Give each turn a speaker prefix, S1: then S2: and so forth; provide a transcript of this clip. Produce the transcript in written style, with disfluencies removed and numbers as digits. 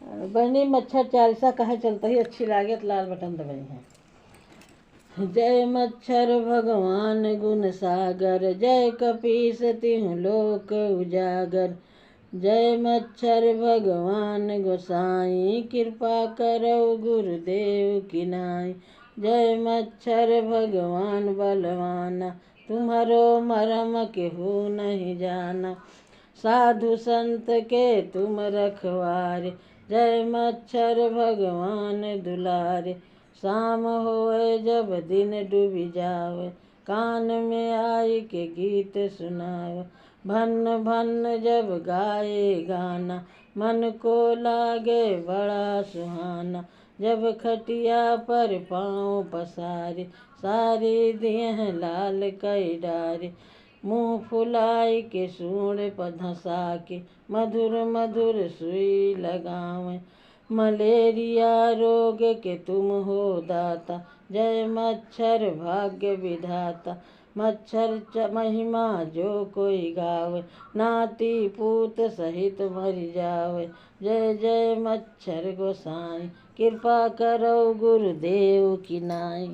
S1: बनी मच्छर चालीसा कहे चलता ही अच्छी लागे तो लाल बटन दबाई है। जय मच्छर भगवान गुण सागर, जय कपीस तिहु लोक उजागर। जय मच्छर भगवान गोसाई, कृपा करो गुरुदेव की नाई। जय मच्छर भगवान बलवाना, तुम्हारो मरम केहू नहीं जाना। साधु संत के तुम रखवारे, जय मच्छर भगवान दुलारे। शाम होए जब दिन डूबी जावे, कान में आई के गीत सुनावे। भन्न भन्न जब गाए गाना, मन को लागे बड़ा सुहाना। जब खटिया पर पाँव पसारे, सारी देह लाल कई डारे। मुँह फुलाई के सूंड पर धंसा के, मधुर मधुर सुई लगावे। मलेरिया रोग के तुम हो दाता, जय मच्छर भाग्य विधाता। मच्छर महिमा जो कोई गावे, नाती पूत सहित मर जावे। जय जय मच्छर गोसाई, कृपा करो गुरुदेव की नाई।